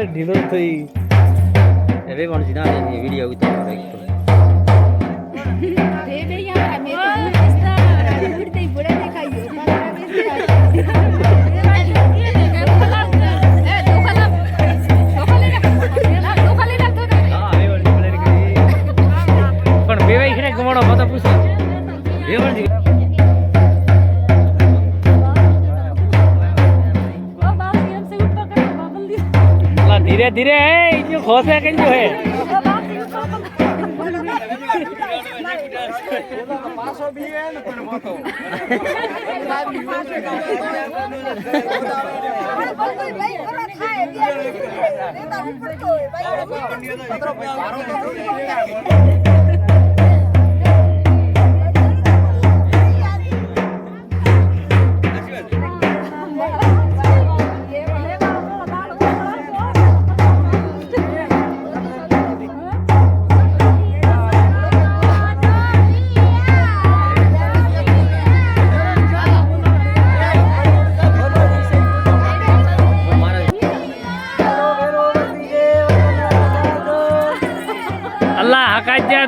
ઢીલો થઈ હવે પણ વિડીયો ઉતારો પણ બેવાઈ ખરે કમાડો મત પૂછો धीरे धीरे है जो खोसे कहीं जो है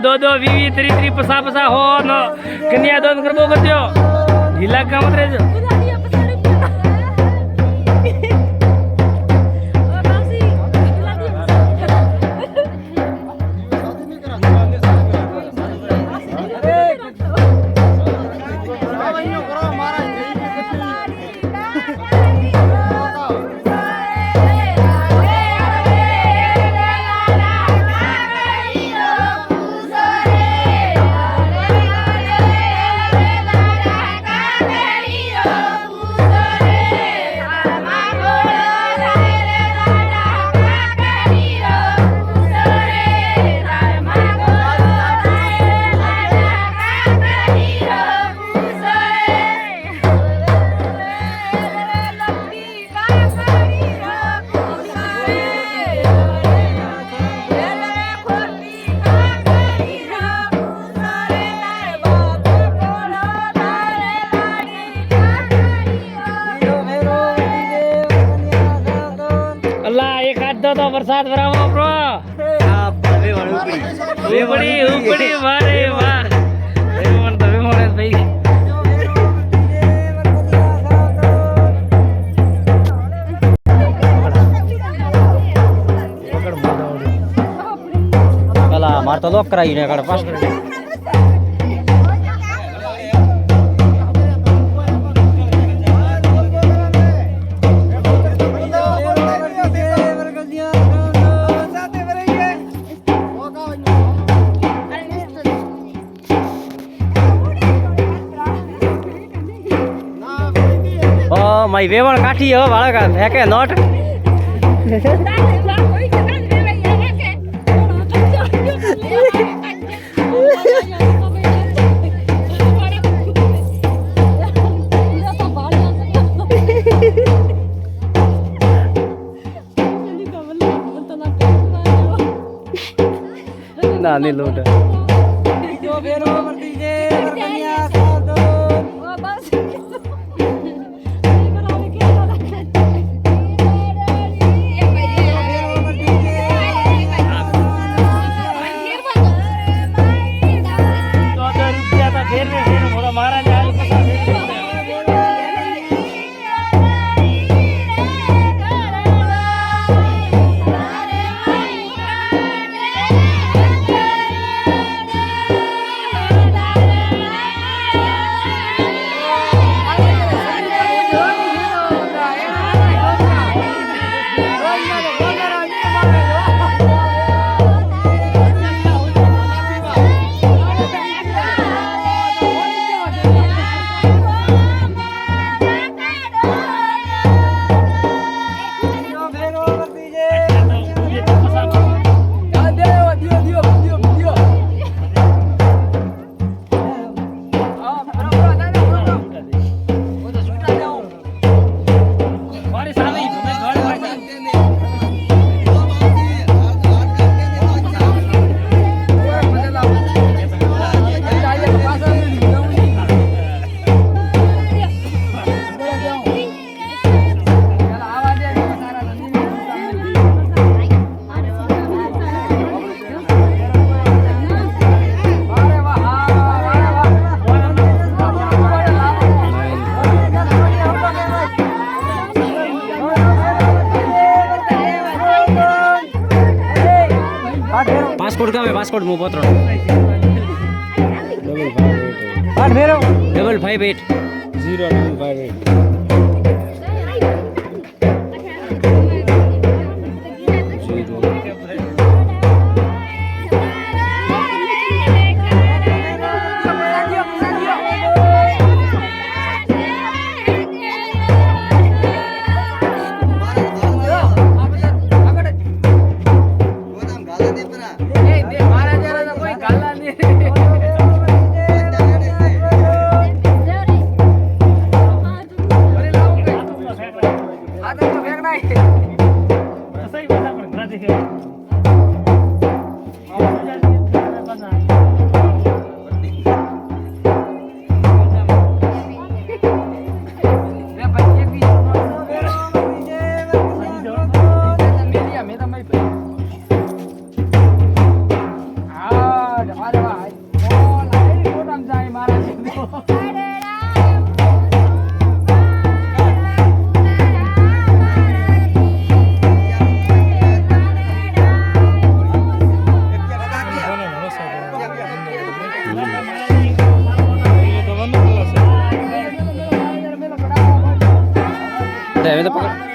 दो दो वी त्री त्री पसा पसा हो न कन्या दोन करबो करजो ढीला का मत रेजो तो बरसात भरावो प्रो ऊपड़ी ऊपड़ी वारे वाह मन तो मोरे भाई कला मार तो लोक कराई ने कड़ पास माई वेवण काठी हो बाळा का है के नोट नानी लोट પાસપોર્ટ કામે પાસપોર્ટ મો પત્રો પાઠ ફેરો 558 0 હવે તો પકડ